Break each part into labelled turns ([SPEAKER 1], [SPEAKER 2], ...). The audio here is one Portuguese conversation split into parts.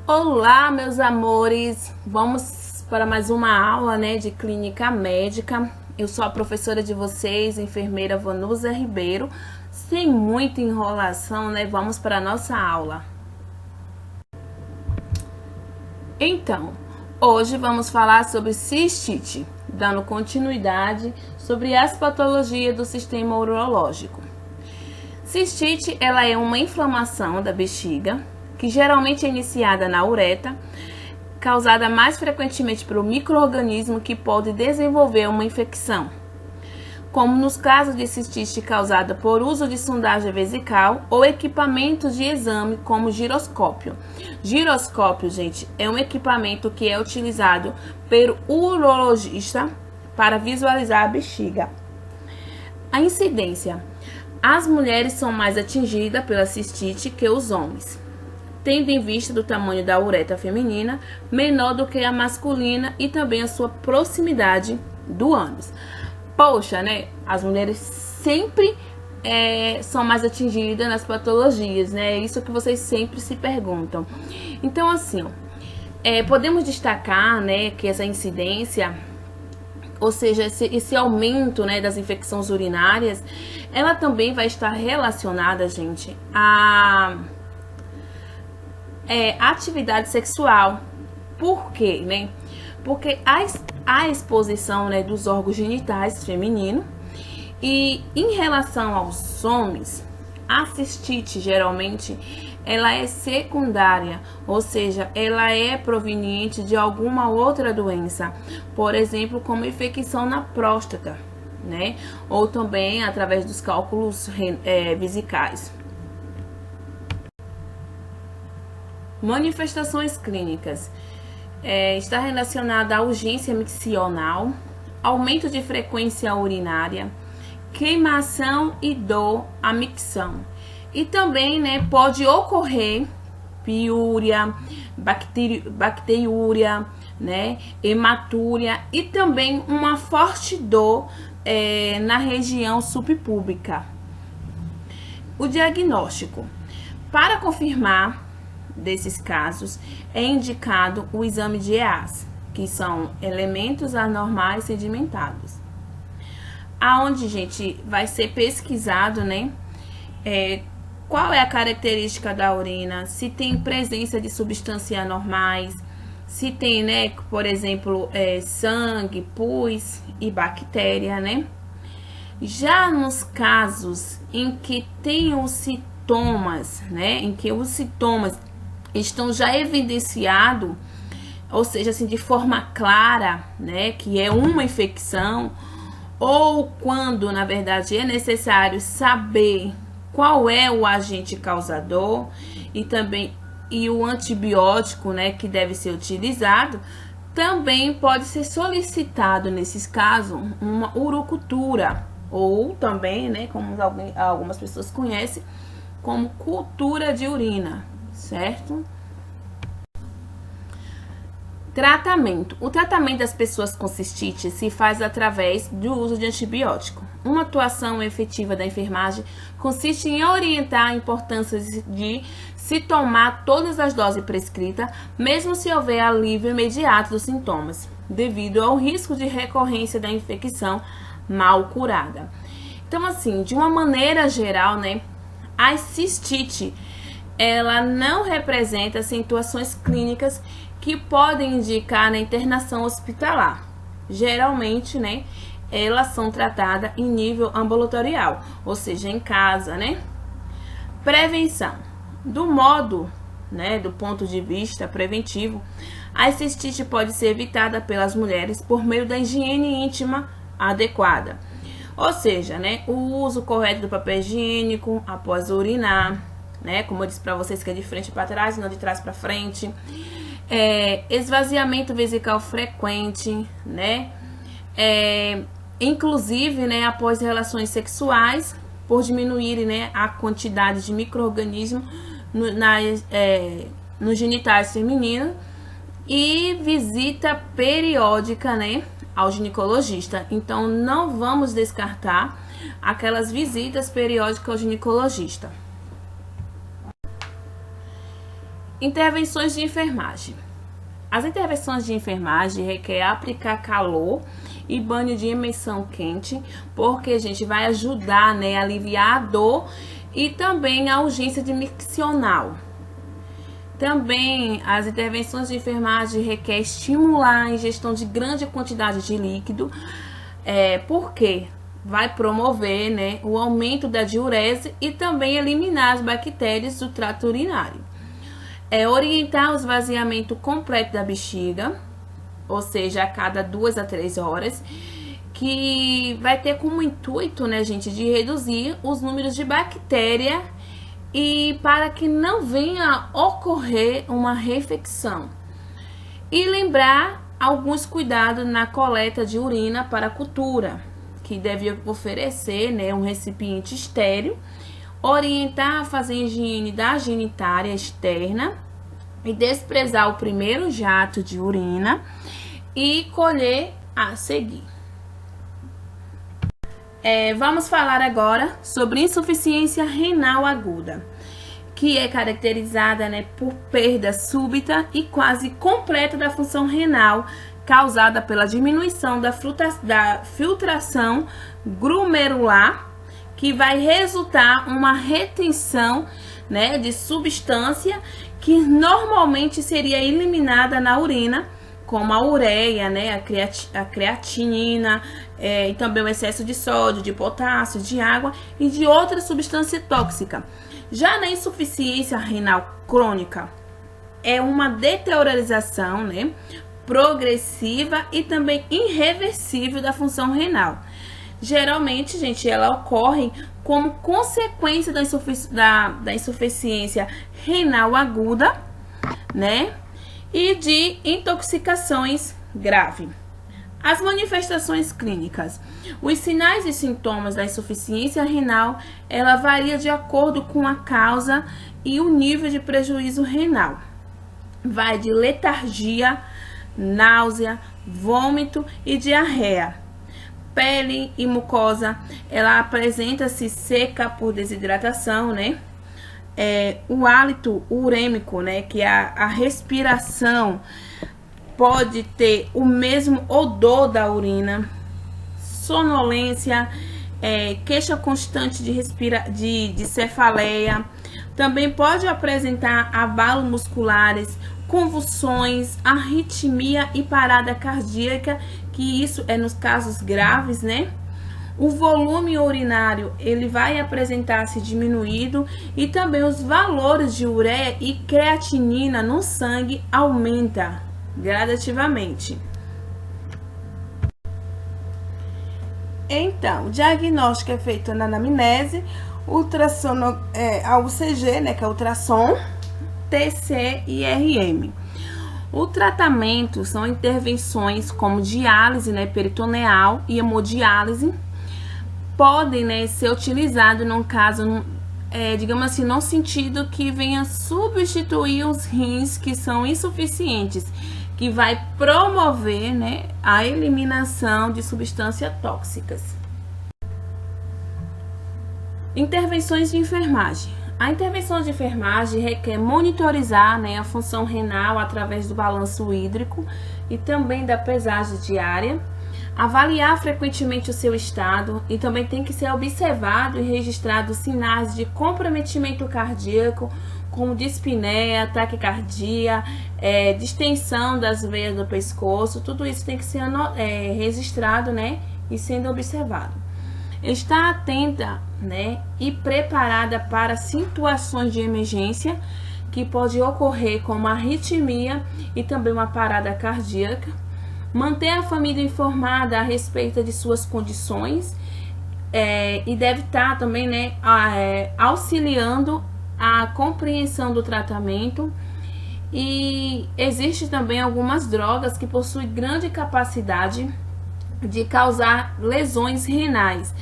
[SPEAKER 1] Olá, meus amores! Vamos para mais uma aula, de clínica médica. Eu sou a professora de vocês, enfermeira Vanusa Ribeiro. Sem muita enrolação, vamos para a nossa aula. Então, hoje vamos falar sobre cistite, dando continuidade sobre as patologias do sistema urológico. Cistite, ela é uma inflamação da bexiga, que geralmente é iniciada na uretra, causada mais frequentemente pelo micro-organismo que pode desenvolver uma infecção, como nos casos de cistite causada por uso de sondagem vesical ou equipamentos de exame como giroscópio. Giroscópio, gente, é um equipamento que é utilizado pelo urologista para visualizar a bexiga. A incidência: as mulheres são mais atingidas pela cistite que os homens, tendo em vista do tamanho da uretra feminina menor do que a masculina e também a sua proximidade do ânus. Poxa, as mulheres sempre são mais atingidas nas patologias, É isso que vocês sempre se perguntam. Então, assim, podemos destacar, que essa incidência, ou seja, esse aumento, das infecções urinárias, ela também vai estar relacionada, gente, a atividade sexual. Por quê, Porque a exposição, dos órgãos genitais femininos, e em relação aos homens, a cistite geralmente ela é secundária, ou seja, ela é proveniente de alguma outra doença, por exemplo, como infecção na próstata, ou também através dos cálculos vesicais. Manifestações clínicas: está relacionada à urgência miccional, aumento de frequência urinária, queimação e dor à micção. E também, pode ocorrer piúria, bacteriúria, hematúria e também uma forte dor na região subpúbica. O diagnóstico: para confirmar desses casos, é indicado o exame de EAS, que são elementos anormais sedimentados, aonde, gente, vai ser pesquisado, qual é a característica da urina, se tem presença de substâncias anormais, se tem, por exemplo, sangue, pus e bactéria, Já nos casos em que tem os sintomas, em que os sintomas estão já evidenciados, ou seja, assim, de forma clara, que é uma infecção, ou quando, na verdade, é necessário saber qual é o agente causador e também o antibiótico, que deve ser utilizado, também pode ser solicitado, nesses casos, uma urocultura, ou também, como algumas pessoas conhecem, como cultura de urina, certo? Tratamento. O tratamento das pessoas com cistite se faz através do uso de antibiótico. Uma atuação efetiva da enfermagem consiste em orientar a importância de se tomar todas as doses prescritas, mesmo se houver alívio imediato dos sintomas, devido ao risco de recorrência da infecção mal curada. Então, assim, de uma maneira geral, a cistite, ela não representa situações clínicas que podem indicar na internação hospitalar. Geralmente, elas são tratadas em nível ambulatorial, ou seja, em casa, Prevenção. Do ponto de vista preventivo, a cistite pode ser evitada pelas mulheres por meio da higiene íntima adequada. Ou seja, o uso correto do papel higiênico após urinar, como eu disse para vocês, que é de frente para trás e não de trás para frente. Esvaziamento vesical frequente, inclusive, após relações sexuais, por diminuir, a quantidade de micro-organismos nos genitais femininos, e visita periódica, ao ginecologista. Então, não vamos descartar aquelas visitas periódicas ao ginecologista. Intervenções de enfermagem. As intervenções de enfermagem requer aplicar calor e banho de imersão quente, porque a gente vai ajudar, né, a aliviar a dor e também a urgência de miccional. Também as intervenções de enfermagem requer estimular a ingestão de grande quantidade de líquido, porque vai promover, né, o aumento da diurese e também eliminar as bactérias do trato urinário. Orientar o esvaziamento completo da bexiga, ou seja, a cada 2 a 3 horas, que vai ter como intuito, né, gente, de reduzir os números de bactéria e para que não venha a ocorrer uma reinfecção. E lembrar alguns cuidados na coleta de urina para a cultura, que deve oferecer, né, um recipiente estéril, orientar a fazer higiene da genitália externa e desprezar o primeiro jato de urina e colher a seguir. Vamos falar agora sobre insuficiência renal aguda, que é caracterizada, né, por perda súbita e quase completa da função renal, causada pela diminuição da filtração glomerular, que vai resultar uma retenção, né, de substância que normalmente seria eliminada na urina, como a ureia, né, a creatinina, e também o excesso de sódio, de potássio, de água e de outra substância tóxica. Já na insuficiência renal crônica, é uma deteriorização, né, progressiva e também irreversível da função renal. Geralmente, gente, ela ocorre como consequência da insuficiência renal aguda, né, e de intoxicações graves. As manifestações clínicas. Os sinais e sintomas da insuficiência renal, ela varia de acordo com a causa e o nível de prejuízo renal. Vai de letargia, náusea, vômito e diarreia. Pele e mucosa, ela apresenta-se seca por desidratação, né? O hálito urêmico, né, que é a respiração, pode ter o mesmo odor da urina, sonolência, queixa constante de cefaleia, também pode apresentar avalos musculares, convulsões, arritmia e parada cardíaca, que isso é nos casos graves, né? O volume urinário, ele vai apresentar-se diminuído e também os valores de ureia e creatinina no sangue aumenta gradativamente. Então, o diagnóstico é feito na anamnese, ultrassom, a UCG, né, que é ultrassom, TC e RM. O tratamento são intervenções como diálise, né, peritoneal e hemodiálise, podem, né, ser utilizados num caso, digamos assim, no sentido que venha substituir os rins que são insuficientes, que vai promover, né, a eliminação de substâncias tóxicas. Intervenções de enfermagem. A intervenção de enfermagem requer monitorizar, né, a função renal através do balanço hídrico e também da pesagem diária, avaliar frequentemente o seu estado e também tem que ser observado e registrado sinais de comprometimento cardíaco, como dispneia, taquicardia, distensão das veias do pescoço, tudo isso tem que ser registrado, né, e sendo observado. Estar atenta, né, e preparada para situações de emergência que pode ocorrer, como arritmia e também uma parada cardíaca. Manter a família informada a respeito de suas condições e deve estar também, né, auxiliando a compreensão do tratamento. E existe também algumas drogas que possuem grande capacidade de causar lesões renais.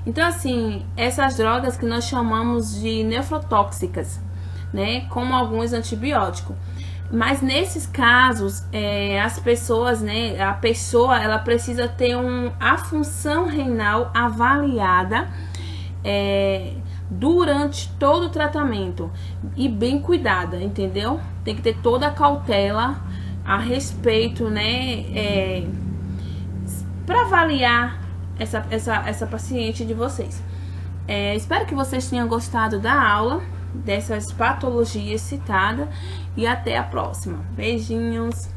[SPEAKER 1] Então, assim, essas drogas que nós chamamos de nefrotóxicas, né, como alguns antibióticos. Mas nesses casos, as pessoas, né, a pessoa, ela precisa ter a função renal avaliada durante todo o tratamento e bem cuidada, entendeu? Tem que ter toda a cautela a respeito, né, para avaliar essa paciente de vocês. Espero que vocês tenham gostado da aula, dessas patologias citadas, e até a próxima. Beijinhos!